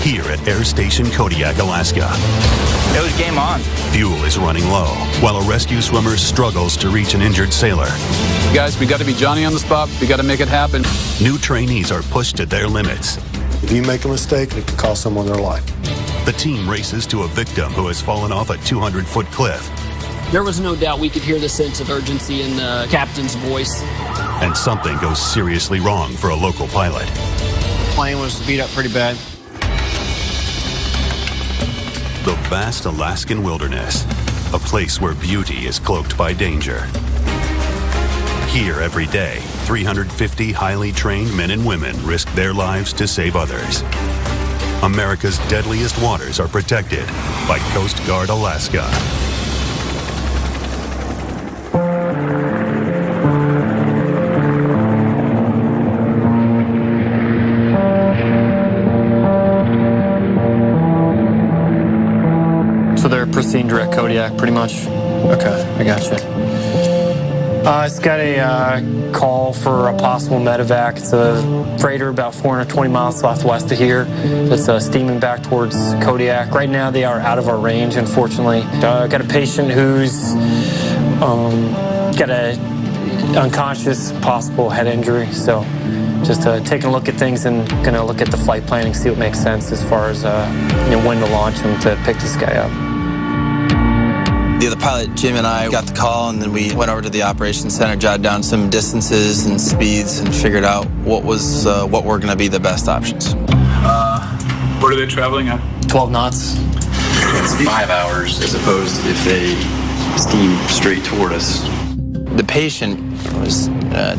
here at Air Station Kodiak, Alaska. It was game on. Fuel is running low, while a rescue swimmer struggles to reach an injured sailor. Guys, we got to be Johnny on the spot. We got to make it happen. New trainees are pushed to their limits. If you make a mistake, it could cost someone their life. The team races to a victim who has fallen off a 200-foot cliff. There was no doubt we could hear the sense of urgency in the captain's voice. And something goes seriously wrong for a local pilot. The plane was beat up pretty bad. The vast Alaskan wilderness, a place where beauty is cloaked by danger. Here every day, 350 highly trained men and women risk their lives to save others. America's deadliest waters are protected by Coast Guard Alaska. So they're proceeding direct Kodiak, pretty much? Okay, I gotcha. It's got a call for a possible medevac. It's a freighter about 420 miles southwest of here. It's steaming back towards Kodiak. Right now they are out of our range, unfortunately. Got a patient who's got a unconscious possible head injury. So just taking a look at things and gonna look at the flight planning, see what makes sense as far as when to launch him to pick this guy up. The other pilot, Jim, and I got the call, and then we went over to the operations center, jotted down some distances and speeds, and figured out what were going to be the best options. What are they traveling at? 12 knots. It's 5 hours as opposed to if they steam straight toward us. The patient was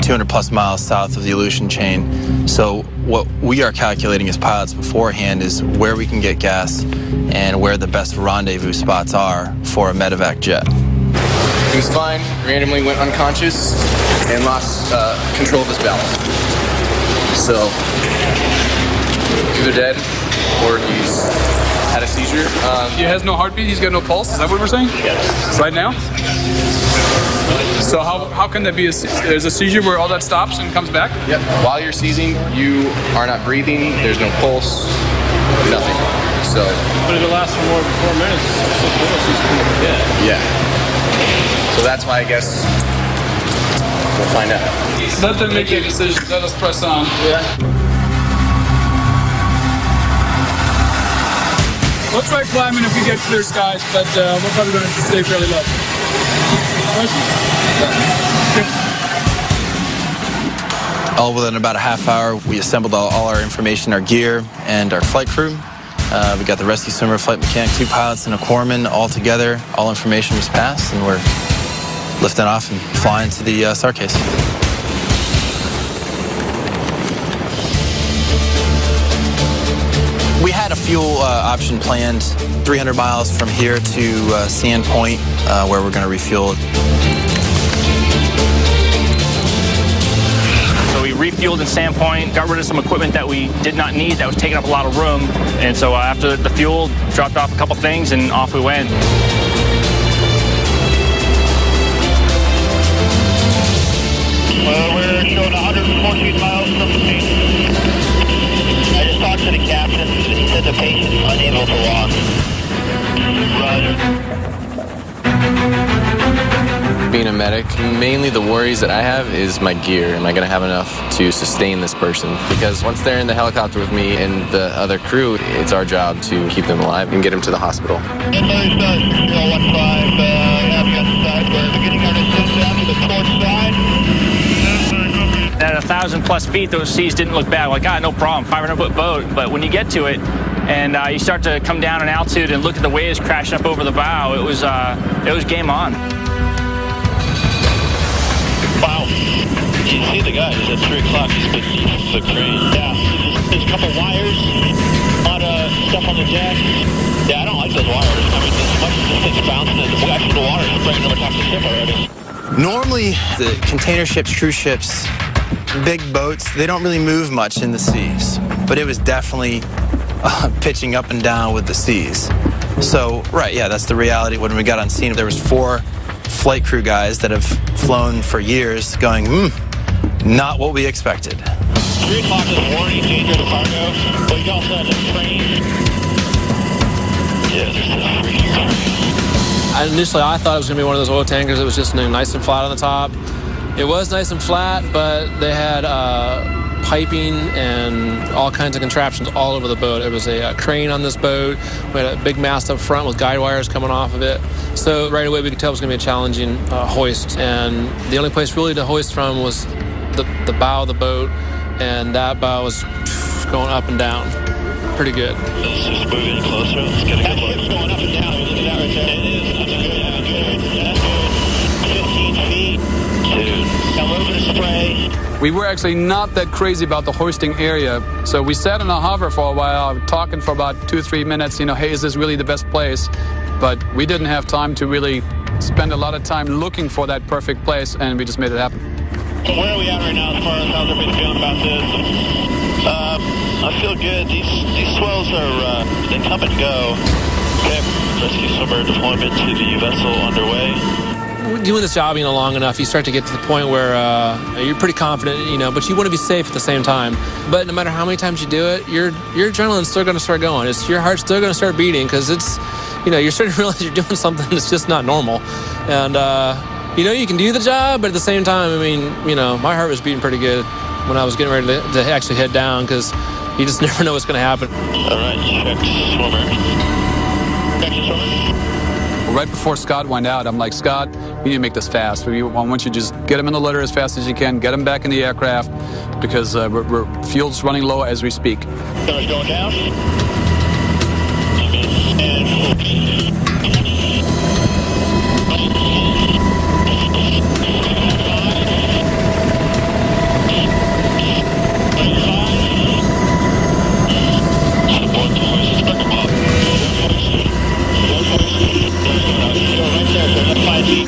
200 plus miles south of the Aleutian chain. So what we are calculating as pilots beforehand is where we can get gas and where the best rendezvous spots are for a medevac jet. He was fine, randomly went unconscious, and lost control of his balance. So, either dead or he's had a seizure. He has no heartbeat, he's got no pulse, is that what we're saying? Yes. Right now? So how can that be? There's a seizure where all that stops and comes back? Yep. While you're seizing, you are not breathing, there's no pulse, nothing. So. But if it lasts for more than 4 minutes, he's pretty dead. Yeah. So that's why I guess we'll find out. Let them make a decision. Let us press on. Yeah. We'll try climbing if we get clear skies, but we're probably going to stay fairly low. All within about a half hour, we assembled all our information, our gear, and our flight crew. We got the rescue swimmer, flight mechanic, 2 pilots, and a corpsman all together. All information was passed, and we're lifting off and flying to the SAR case. We had a fuel option planned 300 miles from here to Sand Point, where we're going to refuel it. So we refueled in Sand Point, got rid of some equipment that we did not need that was taking up a lot of room. And so after the fuel, dropped off a couple things and off we went. Well, we're showing 114 miles from the scene. I just talked to the captain. He said the patient's unable to walk. Roger. Being a medic, mainly the worries that I have is my gear. Am I going to have enough to sustain this person? Because once they're in the helicopter with me and the other crew, it's our job to keep them alive and get them to the hospital. We're getting our distance down to the port side. At 1,000+ feet, those seas didn't look bad. Like, no problem, 500-foot boat. But when you get to it and you start to come down in altitude and look at the waves crashing up over the bow, it was game on. Wow. You see the guys at 3 o'clock, the crane. Yeah, there's a couple wires, a lot of stuff on the deck. Yeah, I don't like those wires. I mean, as much as this thing's bouncing, actually the water is breaking over top of the ship already. Normally, the container ships, cruise ships, big boats, they don't really move much in the seas. But it was definitely pitching up and down with the seas. So, right, yeah, that's the reality. When we got on scene, there was 4 flight crew guys that have flown for years going, not what we expected. 3 o'clock is a warning, danger to cargo. But you also have a train. Yeah, there's a freaking cargo. Initially, I thought it was going to be one of those oil tankers that was just nice and flat on the top. It was nice and flat, but they had piping and all kinds of contraptions all over the boat. There was a crane on this boat. We had a big mast up front with guide wires coming off of it. So right away we could tell it was going to be a challenging hoist. And the only place really to hoist from was the bow of the boat, and that bow was going up and down. Pretty good. It's just moving closer. Let's get a good look. It's going up and down. Look at that right there. It is. That's good. That's good. 15 feet. Dude. A little bit of spray. We were actually not that crazy about the hoisting area. So we sat in a hover for a while, talking for about 2-3 minutes, hey, is this really the best place? But we didn't have time to really spend a lot of time looking for that perfect place, and we just made it happen. Where are we at right now as far as how's everybody feeling about this? I feel good. These swells are, they come and go. Okay, rescue swimmer deployment to the vessel underway. Doing this job long enough, you start to get to the point where you're pretty confident, but you want to be safe at the same time. But no matter how many times you do it, your adrenaline's still going to start going. Your heart's still going to start beating because it's, you're starting to realize you're doing something that's just not normal. And, you can do the job, but at the same time, my heart was beating pretty good when I was getting ready to actually head down because you just never know what's going to happen. All right, check swimmer. Check swimmer. Right before Scott went out, I'm like, Scott, we need to make this fast. I want you to just get him in the litter as fast as you can, get him back in the aircraft, because fuel's running low as we speak. Going down.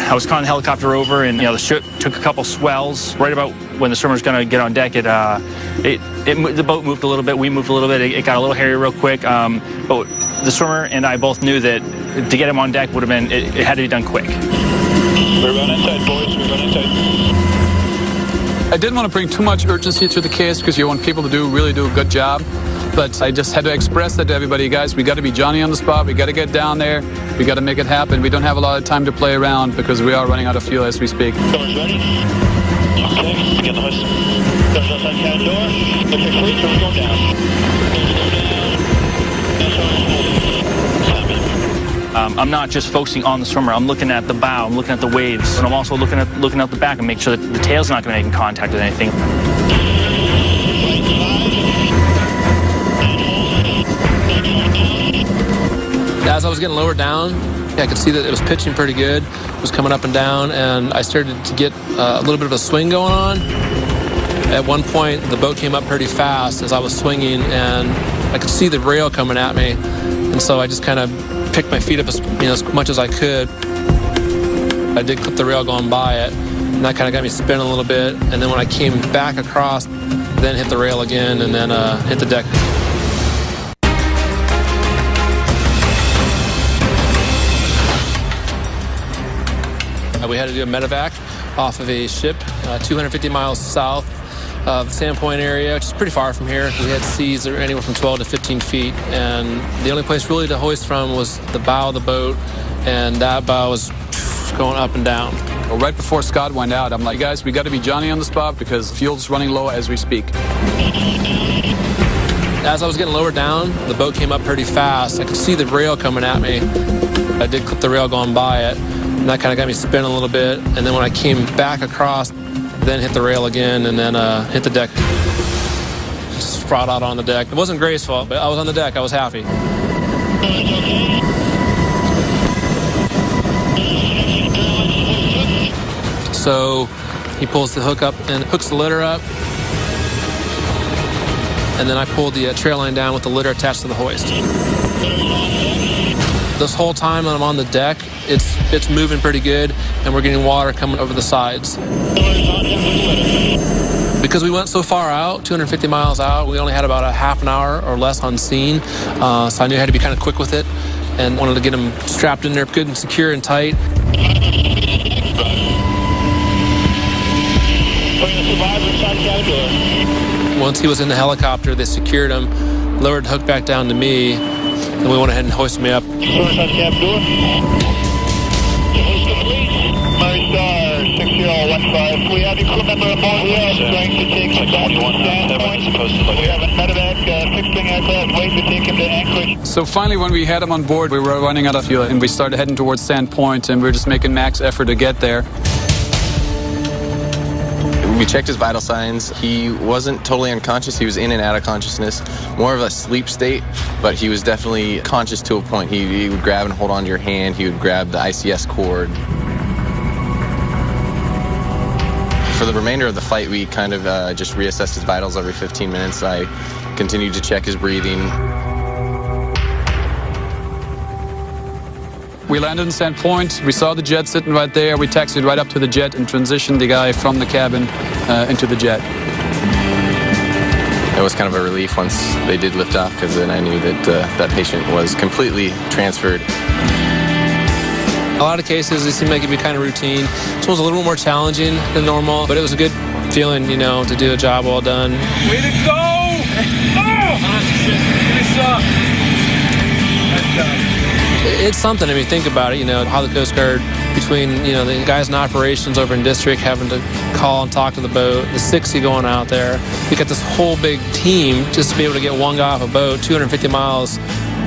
I was calling the helicopter over, and the ship took a couple swells. Right about when the swimmer was going to get on deck, the boat moved a little bit. We moved a little bit. It got a little hairy real quick. But the swimmer and I both knew that to get him on deck would have been it had to be done quick. We're running inside, boys. We're running inside. I didn't want to bring too much urgency to the case because you want people to really do a good job. But I just had to express that to everybody. Guys, we got to be Johnny on the spot. We got to get down there. We got to make it happen. We don't have a lot of time to play around because we are running out of fuel as we speak. Doors ready? Okay, get the hoist. Doors outside cabin door. Look at cleats, we're going down. I'm not just focusing on the swimmer. I'm looking at the bow. I'm looking at the waves, and I'm also looking out the back and make sure that the tail's not going to make contact with anything. As I was getting lower down, I could see that it was pitching pretty good. It was coming up and down, and I started to get a little bit of a swing going on. At one point, the boat came up pretty fast as I was swinging, and I could see the rail coming at me. And so I just kind of picked my feet up as much as I could. I did clip the rail going by it, and that kind of got me spinning a little bit. And then when I came back across, then hit the rail again, and then hit the deck. We had to do a medevac off of a ship 250 miles south of the Sandpoint area, which is pretty far from here. We had seas that were anywhere from 12 to 15 feet, and the only place really to hoist from was the bow of the boat, and that bow was going up and down. Well, right before Scott went out, I'm like, guys, we got to be Johnny on the spot because fuel's running low as we speak. As I was getting lower down, the boat came up pretty fast. I could see the rail coming at me. I did clip the rail going by it, and that kind of got me spinning a little bit. And then when I came back across, then hit the rail again, and then hit the deck. Just sprawled out on the deck. It wasn't graceful, but I was on the deck. I was happy. So he pulls the hook up and hooks the litter up. And then I pulled the trail line down with the litter attached to the hoist. This whole time that I'm on the deck, it's moving pretty good, and we're getting water coming over the sides. Because we went so far out, 250 miles out, we only had about a half an hour or less on scene, so I knew I had to be kind of quick with it, and wanted to get them strapped in there good and secure and tight. Once he was in the helicopter, they secured him, lowered the hook back down to me, and we went ahead and hoisted me up. Source on cap door. Hoist complete. Murray Star 6015. We have your crew member aboard. We are trying to take some standpoint. We have a medevac fixing aircraft waiting to take him to Anchorage. So finally, when we had him on board, we were running out of fuel, and we started heading towards Sandpoint, and we were just making max effort to get there. We checked his vital signs. He wasn't totally unconscious. He was in and out of consciousness, more of a sleep state, but he was definitely conscious to a point. He would grab and hold onto your hand. He would grab the ICS cord. For the remainder of the flight, we kind of just reassessed his vitals every 15 minutes. I continued to check his breathing. We landed in Sandpoint. We saw the jet sitting right there. We taxied right up to the jet and transitioned the guy from the cabin into the jet. It was kind of a relief once they did lift off, because then I knew that that patient was completely transferred. A lot of cases, they seem like it'd be kind of routine. This one was a little more challenging than normal, but it was a good feeling, you know, to do a job well done. Way to go! Oh! Finish up. Nice job. It's something, I mean, think about it, you know, how the Coast Guard, between, you know, the guys in operations over in district having to call and talk to the boat, the 60 going out there. You got this whole big team just to be able to get one guy off a boat 250 miles,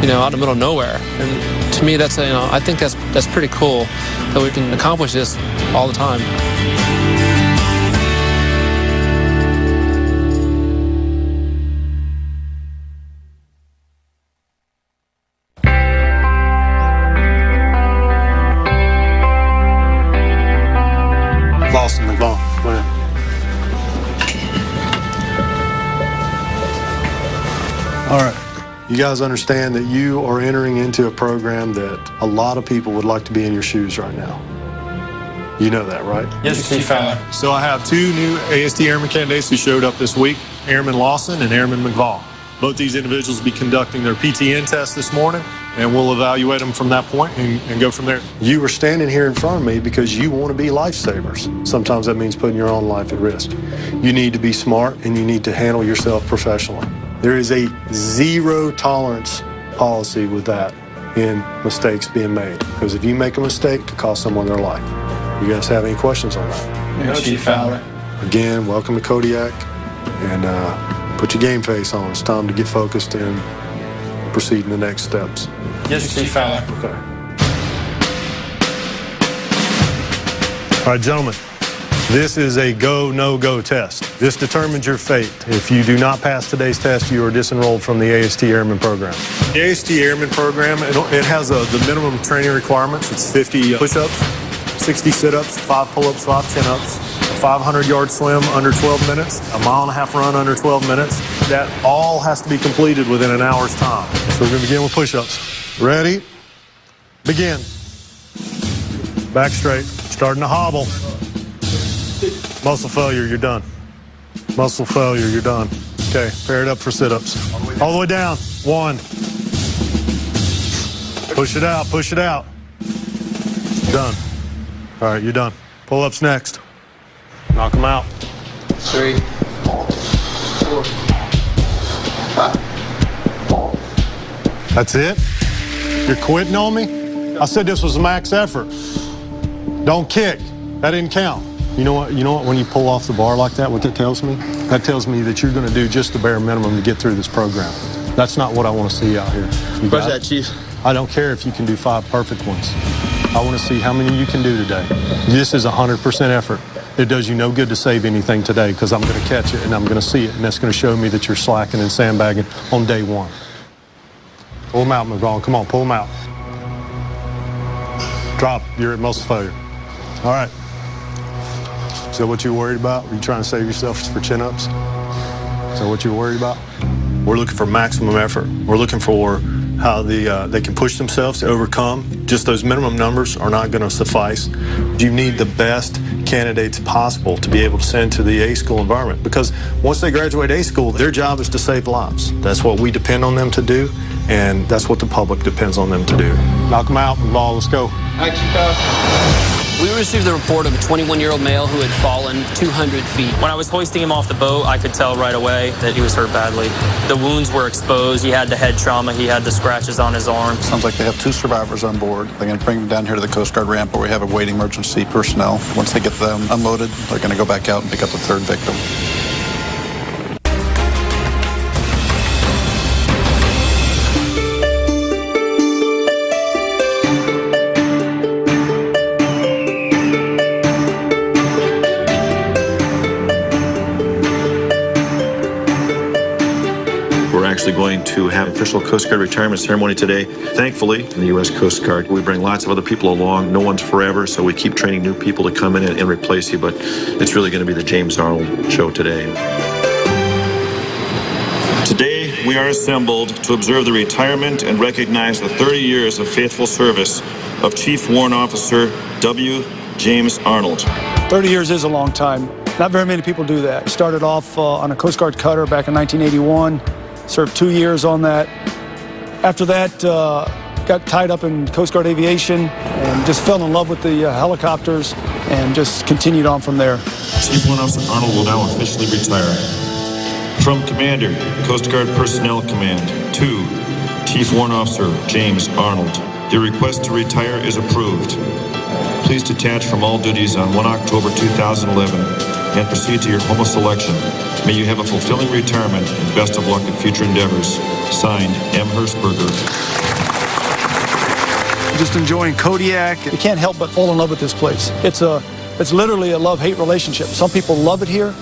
you know, out in the middle of nowhere. And to me, that's, you know, I think that's pretty cool that we can accomplish this all the time. All right. You guys understand that you are entering into a program that a lot of people would like to be in your shoes right now. You know that, right? Yes, Chief Fowler. So I have two new AST Airman candidates who showed up this week, Airman Lawson and Airman McVaugh. Both these individuals will be conducting their PTN test this morning, and we'll evaluate them from that point and go from there. You are standing here in front of me because you want to be lifesavers. Sometimes that means putting your own life at risk. You need to be smart, and you need to handle yourself professionally. There is a zero tolerance policy with that in mistakes being made. Because if you make a mistake, it could cost someone their life. You guys have any questions on that? No, Chief Fowler. Again, welcome to Kodiak, and put your game face on. It's time to get focused and proceed in the next steps. Yes, Chief Fowler. Okay. All right, gentlemen. This is a go, no-go test. This determines your fate. If you do not pass today's test, you are disenrolled from the AST Airman program. The AST Airman program, it has the minimum training requirements. It's 50 push-ups, 60 sit-ups, 5 pull-ups, 5 chin-ups, a 500-yard swim under 12 minutes, a 1.5-mile run under 12 minutes. That all has to be completed within an hour's time. So we're going to begin with push-ups. Ready? Begin. Back straight. Starting to hobble. Muscle failure, you're done. Muscle failure, you're done. Okay, pair it up for sit-ups. All the way down. 1. Push it out, push it out. Done. All right, you're done. Pull-ups next. Knock them out. 3, 4, 5. That's it? You're quitting on me? I said this was a max effort. Don't kick. That didn't count. You know what, when you pull off the bar like that, what that tells me? That tells me that you're going to do just the bare minimum to get through this program. That's not what I want to see out here. Where's that, Chief? I don't care if you can do 5 perfect ones. I want to see how many you can do today. This is 100% effort. It does you no good to save anything today, because I'm going to catch it and I'm going to see it, and that's going to show me that you're slacking and sandbagging on day 1. Pull them out, McGraw. Come on, pull them out. Drop. You're at muscle failure. All right. Is that what you're worried about? Are you trying to save yourself for chin-ups? Is that what you're worried about? We're looking for maximum effort. We're looking for how they can push themselves to overcome. Just those minimum numbers are not going to suffice. You need the best candidates possible to be able to send to the A school environment, because once they graduate A school, their job is to save lives. That's what we depend on them to do, and that's what the public depends on them to do. Knock them out, and ball, let's go. We received the report of a 21-year-old male who had fallen 200 feet. When I was hoisting him off the boat, I could tell right away that he was hurt badly. The wounds were exposed. He had the head trauma. He had the scratches on his arm. Sounds like they have 2 survivors on board. They're going to bring them down here to the Coast Guard ramp where we have awaiting emergency personnel. Once they get them unloaded, they're going to go back out and pick up the 3rd victim. We're actually going to have an official Coast Guard retirement ceremony today. Thankfully, in the U.S. Coast Guard, we bring lots of other people along. No one's forever, so we keep training new people to come in and replace you, but it's really going to be the James Arnold show today. Today, we are assembled to observe the retirement and recognize the 30 years of faithful service of Chief Warrant Officer W. James Arnold. 30 years is a long time. Not very many people do that. Started off on a Coast Guard cutter back in 1981. Served 2 years on that. After that, got tied up in Coast Guard aviation and just fell in love with the helicopters and just continued on from there. Chief Warrant Officer Arnold will now officially retire. From Commander, Coast Guard Personnel Command, to Chief Warrant Officer James Arnold. Your request to retire is approved. Please detach from all duties on 1 October 2011 and proceed to your home of selection. May you have a fulfilling retirement and best of luck in future endeavors. Signed, M. Hershberger. Just enjoying Kodiak. You can't help but fall in love with this place. It's literally a love-hate relationship. Some people love it here.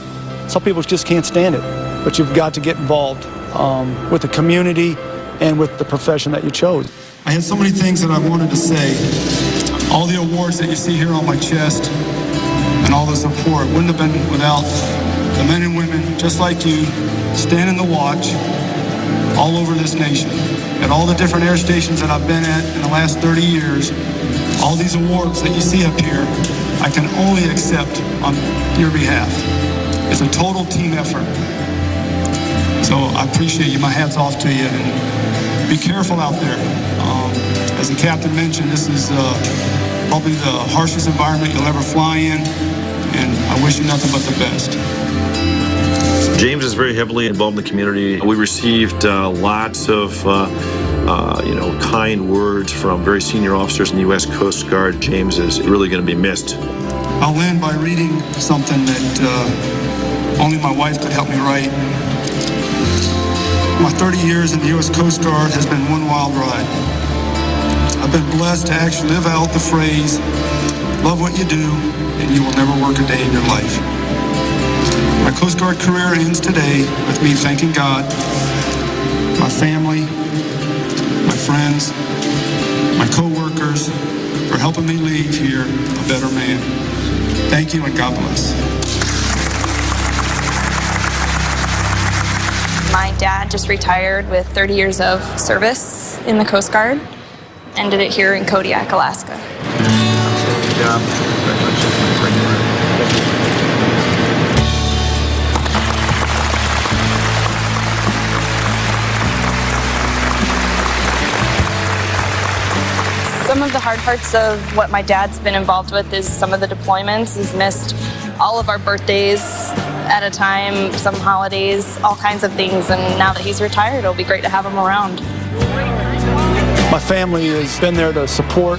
Some people just can't stand it. But you've got to get involved with the community and with the profession that you chose. I had so many things that I wanted to say. All the awards that you see here on my chest and all the support wouldn't have been without the men and women just like you standing the watch all over this nation. At all the different air stations that I've been at in the last 30 years, all these awards that you see up here, I can only accept on your behalf. It's a total team effort. So I appreciate you. My hat's off to you. And be careful out there. As the captain mentioned, this is probably the harshest environment you'll ever fly in, and I wish you nothing but the best. James is very heavily involved in the community. We received lots of kind words from very senior officers in the U.S. Coast Guard. James is really going to be missed. I'll end by reading something that only my wife could help me write. My 30 years in the U.S. Coast Guard has been one wild ride. I've been blessed to actually live out the phrase, love what you do, and you will never work a day in your life. My Coast Guard career ends today with me thanking God, my family, my friends, my co-workers for helping me leave here a better man. Thank you and God bless. My dad just retired with 30 years of service in the Coast Guard. Ended it here in Kodiak, Alaska. Some of the hard parts of what my dad's been involved with is some of the deployments. He's missed all of our birthdays at a time, some holidays, all kinds of things. And now that he's retired, it'll be great to have him around. My family has been there to support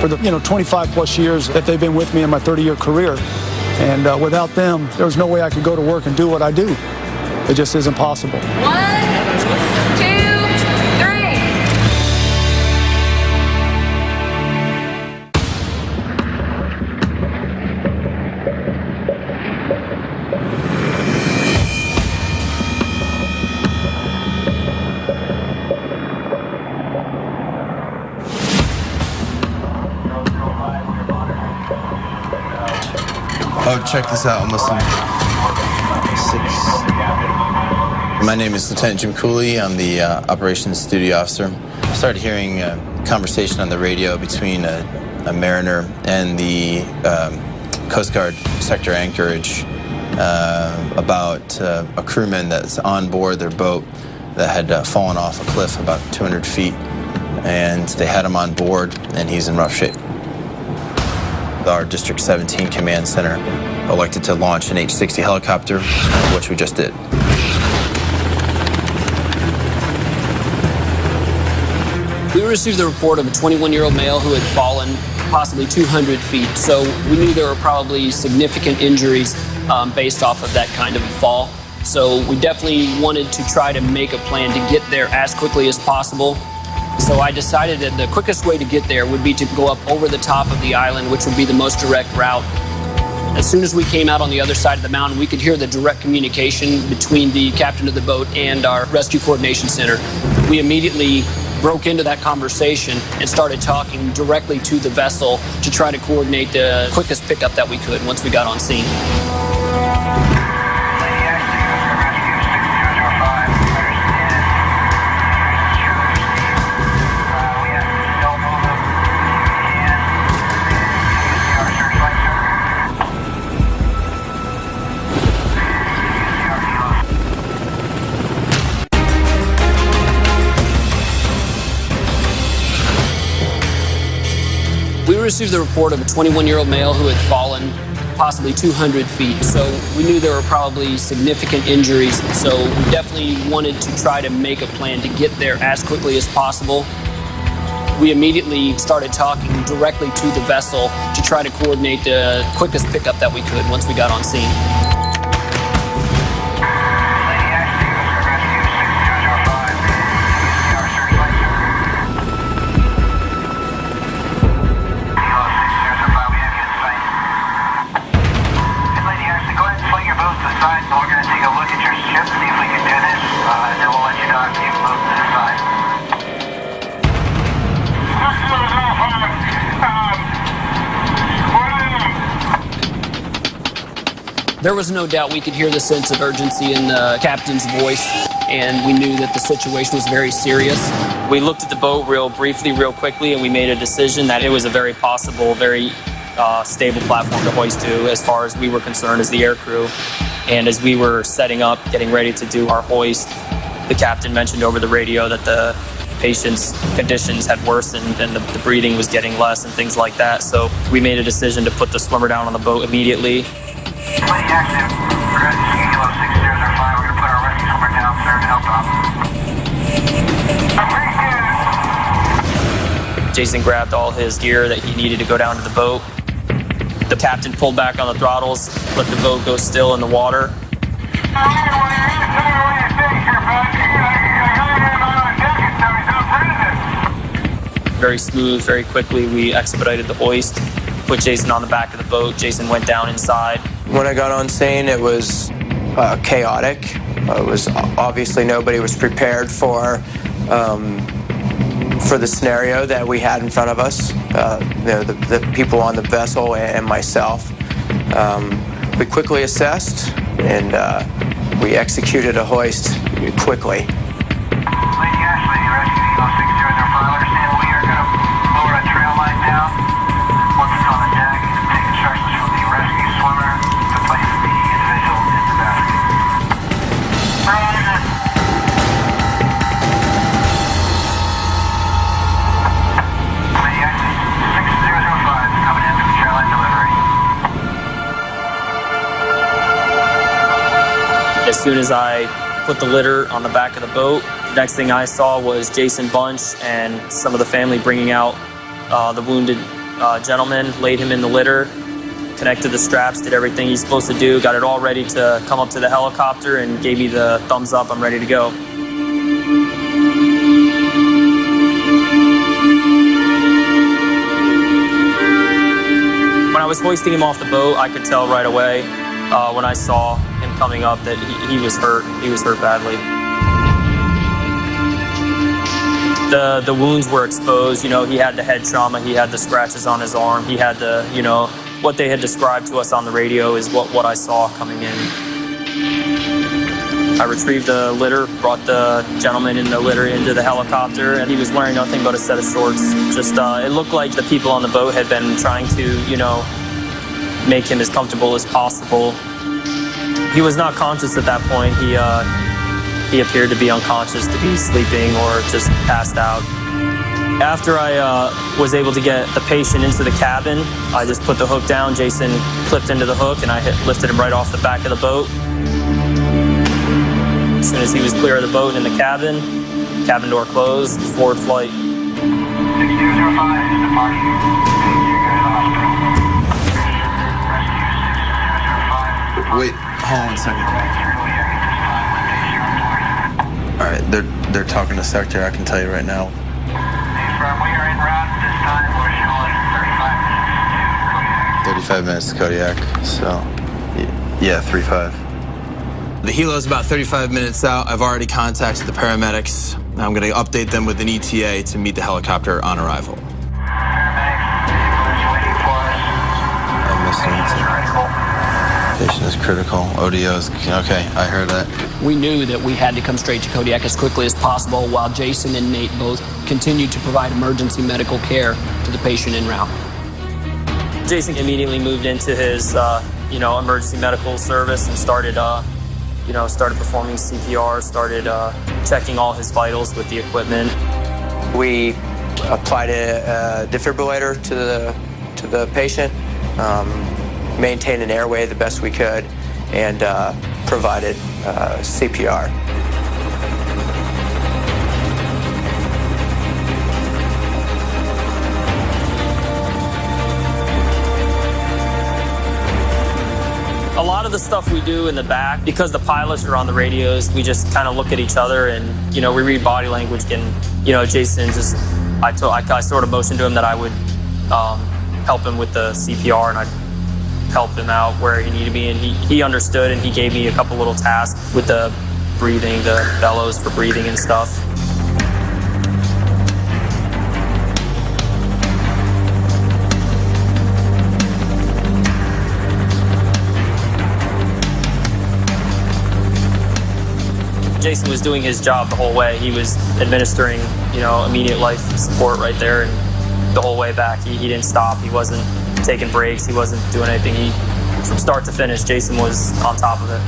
for the 25 plus years that they've been with me in my 30-year career. And without them, there was no way I could go to work and do what I do. It just isn't possible. 1, 2, 3. Oh, check this out. I'm listening. 6. My name is Lieutenant Jim Cooley. I'm the Operations Duty Officer. I started hearing a conversation on the radio between a mariner and the Coast Guard Sector Anchorage about a crewman that's on board their boat that had fallen off a cliff about 200 feet. And they had him on board, and he's in rough shape. Our District 17 Command Center elected to launch an H-60 helicopter, which we just did. We received the report of a 21-year-old male who had fallen possibly 200 feet. So we knew there were probably significant injuries based off of that kind of a fall. So we definitely wanted to try to make a plan to get there as quickly as possible. So I decided that the quickest way to get there would be to go up over the top of the island, which would be the most direct route. As soon as we came out on the other side of the mountain, we could hear the direct communication between the captain of the boat and our rescue coordination center. We immediately broke into that conversation and started talking directly to the vessel to try to coordinate the quickest pickup that we could once we got on scene. We received the report of a 21-year-old male who had fallen possibly 200 feet. So we knew there were probably significant injuries. So we definitely wanted to try to make a plan to get there as quickly as possible. We immediately started talking directly to the vessel to try to coordinate the quickest pickup that we could once we got on scene. There was no doubt we could hear the sense of urgency in the captain's voice, and we knew that the situation was very serious. We looked at the boat real briefly, real quickly, and we made a decision that it was a very possible, very stable platform to hoist to as far as we were concerned as the air crew. And as we were setting up, getting ready to do our hoist, the captain mentioned over the radio that the patient's conditions had worsened and the breathing was getting less and things like that. So we made a decision to put the swimmer down on the boat immediately. Lady active. We're going to see Kilo 6005. We're going to put our rescue swimmer down, sir, to help out. Jason grabbed all his gear that he needed to go down to the boat. The captain pulled back on the throttles, let the boat go still in the water. Very smooth, very quickly, we expedited the hoist, put Jason on the back of the boat. Jason went down inside. When I got on scene, it was chaotic. It was obviously nobody was prepared for the scenario that we had in front of us. The people on the vessel and myself. We quickly assessed and we executed a hoist quickly. Lady Ashley, rescue Kilo 6005. Understand we are going to lower a trail line down. Once it's on the deck, take instructions from the rescue swimmer to place the individual in the basket. Lady Ashley, 6005 is coming in for the trail line delivery. As soon as I put the litter on the back of the boat, the next thing I saw was Jason Bunch and some of the family bringing out the wounded gentleman, laid him in the litter, connected the straps, did everything he's supposed to do, got it all ready to come up to the helicopter and gave me the thumbs up, I'm ready to go. When I was hoisting him off the boat, I could tell right away when I saw him coming up that he was hurt. He was hurt badly. The wounds were exposed. You know, he had the head trauma. He had the scratches on his arm. He had the, you know, what they had described to us on the radio is what I saw coming in. I retrieved the litter, brought the gentleman in the litter into the helicopter, and he was wearing nothing but a set of shorts. Just, it looked like the people on the boat had been trying to, you know, make him as comfortable as possible. He was not conscious at that point. He appeared to be unconscious, to be sleeping or just passed out. After I was able to get the patient into the cabin, I just put the hook down. Jason clipped into the hook, and I lifted him right off the back of the boat. As soon as he was clear of the boat and in the cabin door closed, forward flight. 6205 is departing. You guys hospital. Wait, hold on 1 second. All right, they're talking to Secretary. I can tell you right now. We are en route this time. We're showing 35 minutes to Kodiak. 35 minutes to Kodiak, so yeah, 3-5. The helo is about 35 minutes out. I've already contacted the paramedics. I'm going to update them with an ETA to meet the helicopter on arrival. I'm missing patient is critical. ODO's okay. I heard that. We knew that we had to come straight to Kodiak as quickly as possible, while Jason and Nate both continued to provide emergency medical care to the patient en route. Jason immediately moved into his, emergency medical service and started performing CPR, started checking all his vitals with the equipment. We applied a defibrillator to the patient, maintained an airway the best we could, and provided CPR. A lot of the stuff we do in the back, because the pilots are on the radios, we just kind of look at each other and, we read body language. And, Jason I sort of motioned to him that I would help him with the CPR, and I'd help him out where he needed to be. And he understood, and he gave me a couple little tasks with the breathing, the bellows for breathing and stuff. Jason was doing his job the whole way. He was administering, immediate life support right there, and the whole way back. He didn't stop. He wasn't taking breaks. He wasn't doing anything. From start to finish, Jason was on top of it.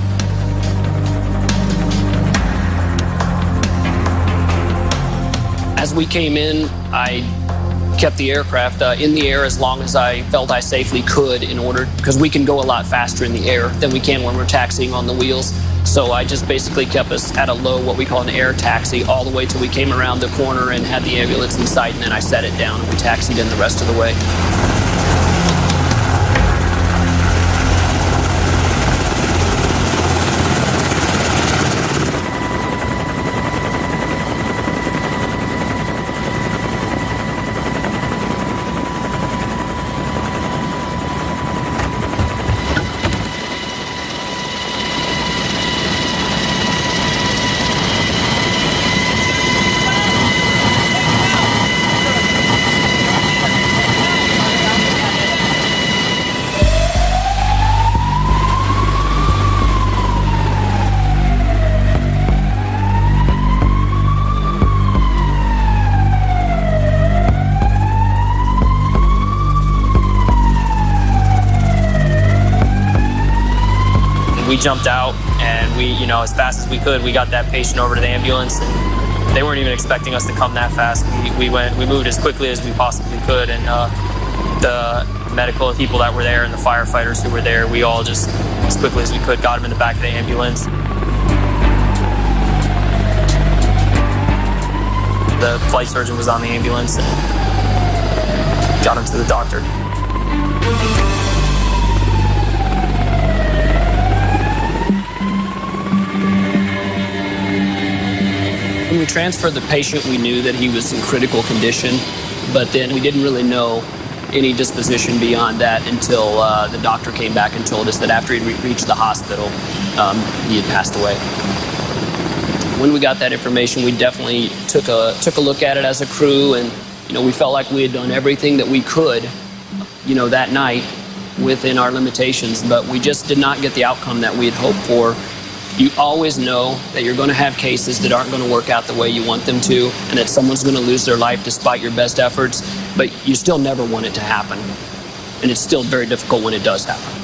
As we came in, I kept the aircraft in the air as long as I felt I safely could, because we can go a lot faster in the air than we can when we're taxiing on the wheels. So I just basically kept us at a low, what we call an air taxi, all the way till we came around the corner and had the ambulance in sight, and then I set it down and we taxied in the rest of the way. We jumped out, and we, as fast as we could, we got that patient over to the ambulance. And they weren't even expecting us to come that fast. We moved as quickly as we possibly could, and the medical people that were there and the firefighters who were there, we all just, as quickly as we could, got him in the back of the ambulance. The flight surgeon was on the ambulance and got him to the doctor. When we transferred the patient, we knew that he was in critical condition, but then we didn't really know any disposition beyond that until the doctor came back and told us that after he reached the hospital, he had passed away. When we got that information, we definitely took a look at it as a crew, and we felt like we had done everything that we could, that night within our limitations, but we just did not get the outcome that we had hoped for. You always know that you're going to have cases that aren't going to work out the way you want them to, and that someone's going to lose their life despite your best efforts, but you still never want it to happen. And it's still very difficult when it does happen.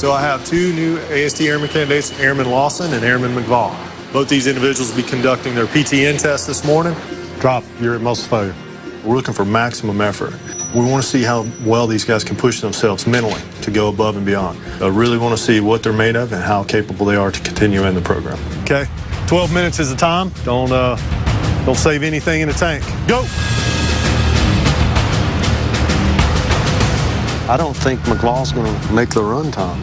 so I have two new AST Airman candidates, Airman Lawson and Airman McVaugh. Both these individuals will be conducting their PTN test this morning. Drop, you're at muscle failure. We're looking for maximum effort. We want to see how well these guys can push themselves mentally to go above and beyond. I really want to see what they're made of and how capable they are to continue in the program. Okay, 12 minutes is the time. Don't save anything in the tank. Go! I don't think McVaugh's going to make the run time.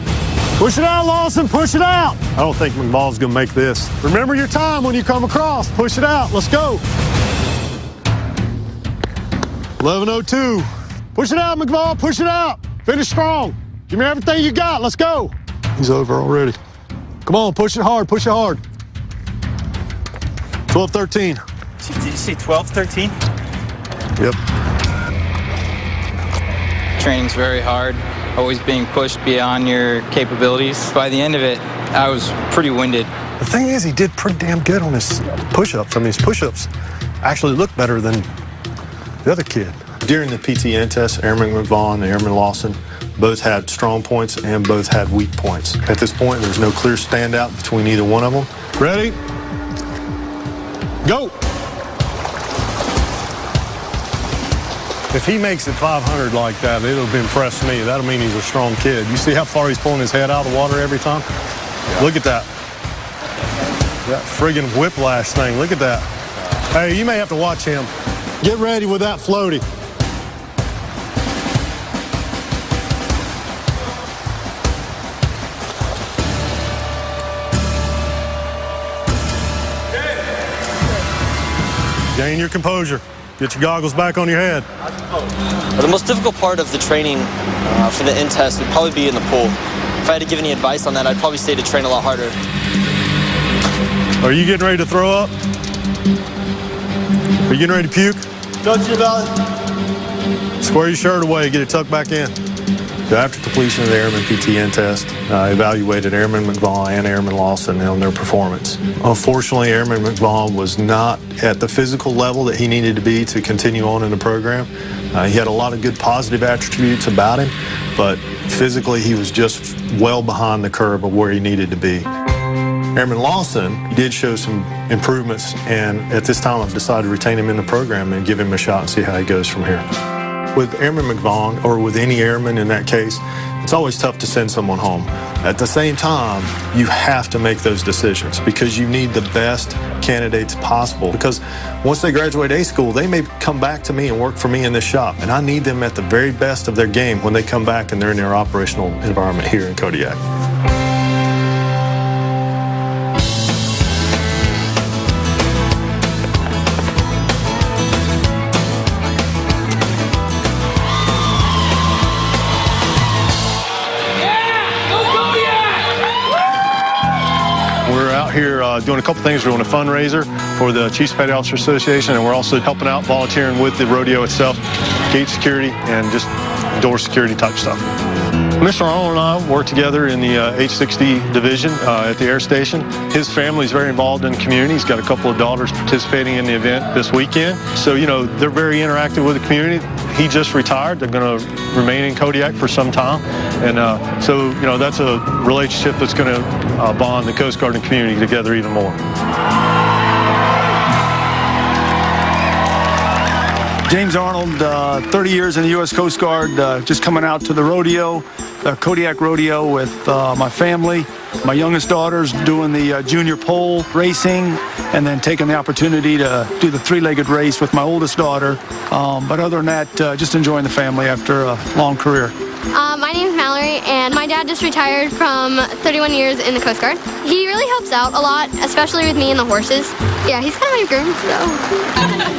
Push it out, Lawson, push it out. I don't think McVaugh's going to make this. Remember your time when you come across. Push it out, let's go. 11:02. Push it out, McVaugh, push it out. Finish strong. Give me everything you got, let's go. He's over already. Come on, push it hard, push it hard. 12:13. Did you say 12:13? Yep. Training's very hard, always being pushed beyond your capabilities. By the end of it, I was pretty winded. The thing is, he did pretty damn good on his push-ups. I mean, his push-ups actually looked better than the other kid. During the PTN test, Airman McVaugh and Airman Lawson both had strong points and both had weak points. At this point, there's no clear standout between either one of them. Ready? Go! If he makes it 500 like that, it'll impress me. That'll mean he's a strong kid. You see how far he's pulling his head out of the water every time? Yeah. Look at that. That friggin' whiplash thing, look at that. Hey, you may have to watch him. Get ready with that floaty. Gain your composure. Get your goggles back on your head. The most difficult part of the training for the end test would probably be in the pool. If I had to give any advice on that, I'd probably say to train a lot harder. Are you getting ready to throw up? Are you getting ready to puke? Go to your belly. Square your shirt away, get it tucked back in. So after completion of the Airman PTN test, I evaluated Airman McVaugh and Airman Lawson on their performance. Unfortunately, Airman McVaugh was not at the physical level that he needed to be to continue on in the program. He had a lot of good positive attributes about him, but physically he was just well behind the curve of where he needed to be. Airman Lawson did show some improvements, and at this time I've decided to retain him in the program and give him a shot and see how he goes from here. With Airman McVaugh, or with any airman in that case, it's always tough to send someone home. At the same time, you have to make those decisions because you need the best candidates possible. Because once they graduate A school, they may come back to me and work for me in this shop, and I need them at the very best of their game when they come back and they're in their operational environment here in Kodiak. Here doing a couple things. We're doing a fundraiser for the Chiefs Petty Officer Association, and we're also helping out, volunteering with the rodeo itself, gate security, and just door security type stuff. Mr. Arnold and I work together in the H-60 division at the air station. His family is very involved in the community. He's got a couple of daughters participating in the event this weekend. So, you know, they're very interactive with the community. He just retired. They're going to remain in Kodiak for some time. And so, you know, that's a relationship that's going to bond the Coast Guard and community together even more. James Arnold, 30 years in the U.S. Coast Guard, just coming out to the rodeo, Kodiak Rodeo with my family. My youngest daughter's doing the junior pole racing and then taking the opportunity to do the three-legged race with my oldest daughter. But other than that, just enjoying the family after a long career. My name is Mallory, and my dad just retired from 31 years in the Coast Guard. He really helps out a lot, especially with me and the horses. Yeah, he's kind of my groom, so.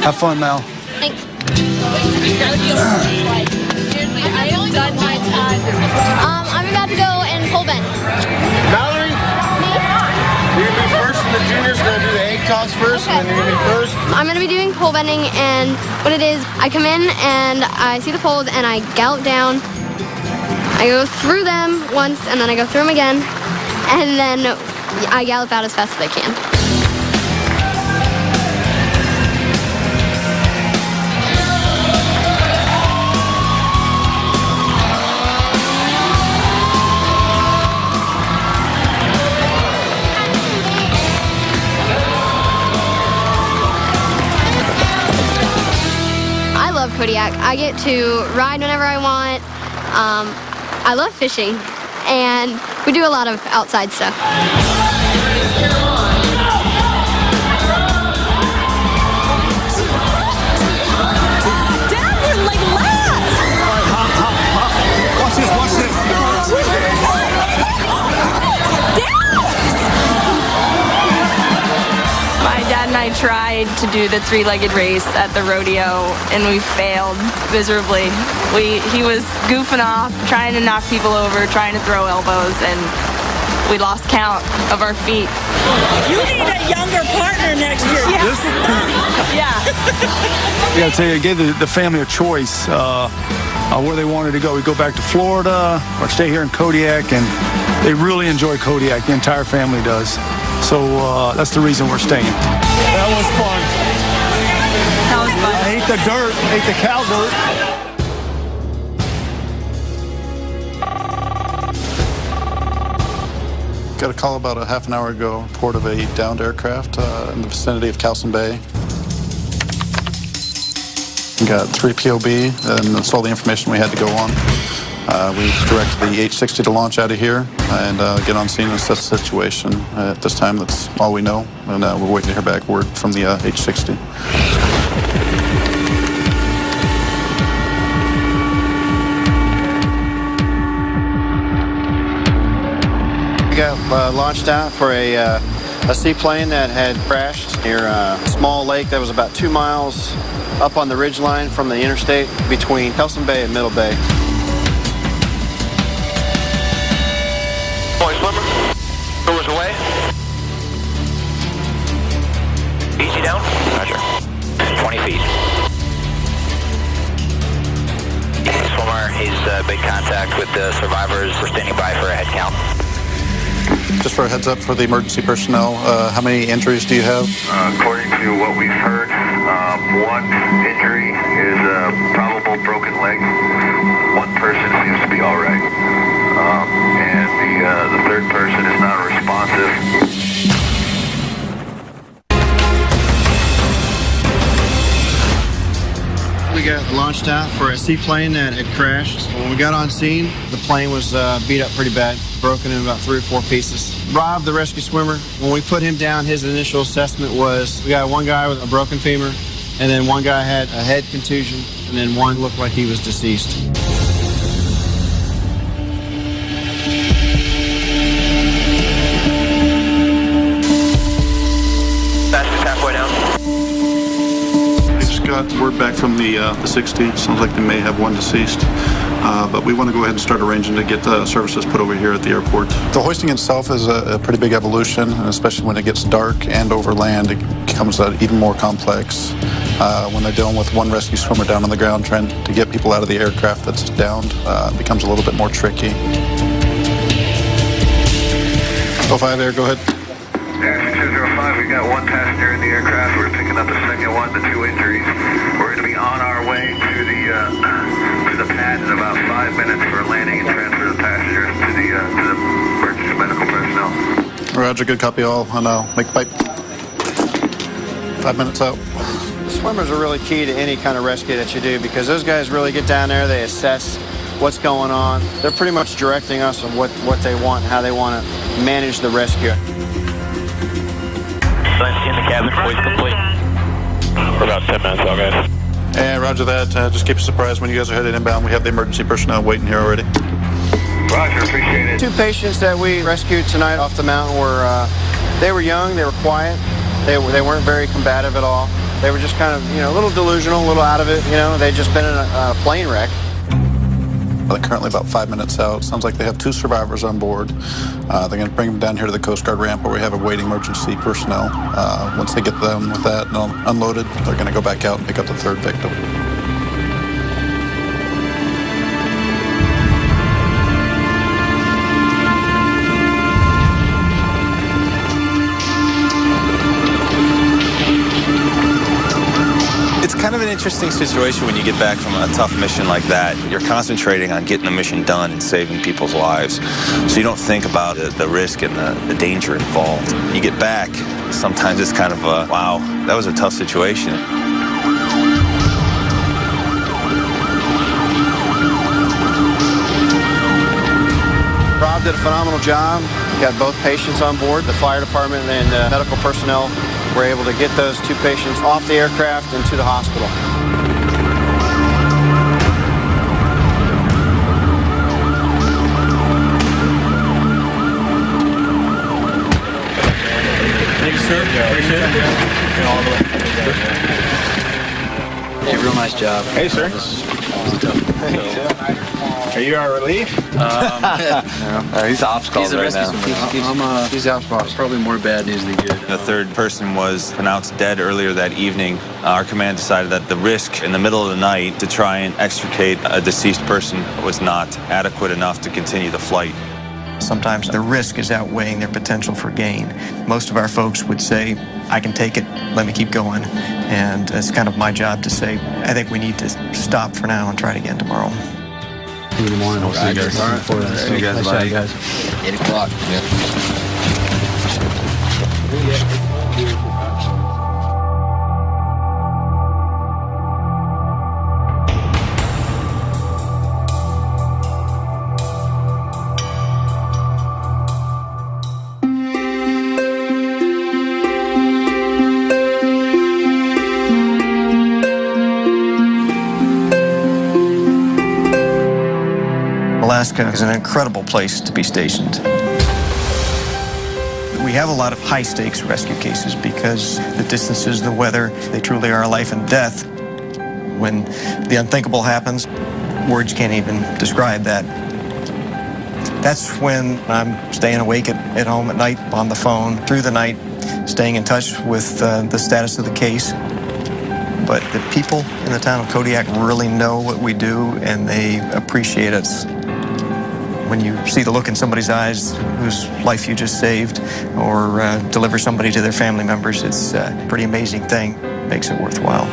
Have fun, Mal. Thanks. I'm about to go and pole bend. Mallory, you're going to be first in the juniors. We're going to do the egg toss first, and then you're going to be first. I'm going to be doing pole bending, and what it is, I come in and I see the poles and I gallop down. I go through them once, and then I go through them again, and then I gallop out as fast as I can. Kodiak. I get to ride whenever I want. I love fishing, and we do a lot of outside stuff. My dad and I tried to do the three-legged race at the rodeo, and we failed miserably. He was goofing off, trying to knock people over, trying to throw elbows, and we lost count of our feet. You need a younger partner next year. Yeah. I got to tell you, I gave the family a choice where they wanted to go. We go back to Florida or stay here in Kodiak, and they really enjoy Kodiak. The entire family does. So that's the reason we're staying. That was fun. That was fun. I ate the dirt, ate the cow dirt. Got a call about a half an hour ago, report of a downed aircraft in the vicinity of Cowson Bay. We got 3 POB, and that's all the information we had to go on. We directed the H-60 to launch out of here and get on scene and assess the situation. At this time, that's all we know, and we're waiting to hear back word from the H-60. We got launched out for a seaplane that had crashed near a small lake that was about 2 miles up on the ridge line from the interstate between Cowson Bay and Middle Bay. Boy, swimmer. Doors away. Easy down. Roger. 20 feet. Easy swimmer. He's made contact with the survivors. We're standing by for a head count. Just for a heads up for the emergency personnel, how many injuries do you have? According to what we've heard, one injury is a probable broken leg. One person seems to be all right. And the third person is not responsive. We got launched out for a seaplane that had crashed. When we got on scene, the plane was beat up pretty bad, broken in about 3 or 4 pieces. Rob, the rescue swimmer, when we put him down, his initial assessment was we got one guy with a broken femur, and then one guy had a head contusion, and then one looked like he was deceased. Fastest halfway down. Got word back from the 60. Sounds like they may have one deceased. But we want to go ahead and start arranging to get services put over here at the airport. The hoisting itself is a pretty big evolution, and especially when it gets dark and over land, it becomes even more complex. When they're dealing with one rescue swimmer down on the ground trying to get people out of the aircraft that's downed, it becomes a little bit more tricky. 05 Air, go ahead. Air 6205, we got one passenger in the aircraft. We're picking up the second one, the 2 injuries. We're going to be on our way to the pad in about 5 minutes for landing and transfer the passengers to the emergency medical personnel. Roger, good copy all, and I'll make the pipe. 5 minutes out. The swimmers are really key to any kind of rescue that you do because those guys really get down there, they assess what's going on. They're pretty much directing us on what they want, how they want to manage the rescue. In the cabin, voice complete. For about 10 minutes out, guys. And roger that. Just keep us surprised when you guys are headed inbound. We have the emergency personnel waiting here already. Roger, appreciate it. 2 patients that we rescued tonight off the mountain were, they were young, they were quiet, they weren't very combative at all. They were just kind of, a little delusional, a little out of it, they'd just been in a plane wreck. They're currently about 5 minutes out. Sounds like they have 2 survivors on board. They're going to bring them down here to the Coast Guard ramp where we have awaiting emergency personnel. Once they get them with that and unloaded, they're going to go back out and pick up the 3rd victim. It's kind of an interesting situation when you get back from a tough mission like that. You're concentrating on getting the mission done and saving people's lives. So you don't think about the risk and the danger involved. You get back, sometimes it's kind of a, wow, that was a tough situation. did a phenomenal job. Got both patients on board. The fire department and medical personnel were able to get those 2 patients off the aircraft and to the hospital. Thank you, sir. Appreciate it. Hey, real nice job. Hey, sir. Are you our relief? He's ops calls right now. He's ops boss. Probably more bad news than good. The third person was pronounced dead earlier that evening. Our command decided that the risk in the middle of the night to try and extricate a deceased person was not adequate enough to continue the flight. Sometimes the risk is outweighing their potential for gain. Most of our folks would say, I can take it, let me keep going. And it's kind of my job to say, I think we need to stop for now and try it again tomorrow. In the morning, I'll see you guys. All right. See you guys. Bye. Guys. 8 o'clock. Alaska is an incredible place to be stationed. We have a lot of high-stakes rescue cases because the distances, the weather, they truly are life and death. When the unthinkable happens, words can't even describe that. That's when I'm staying awake at home at night, on the phone, through the night, staying in touch with the status of the case. But the people in the town of Kodiak really know what we do, and they appreciate us. When you see the look in somebody's eyes whose life you just saved, or deliver somebody to their family members, it's a pretty amazing thing. Makes it worthwhile.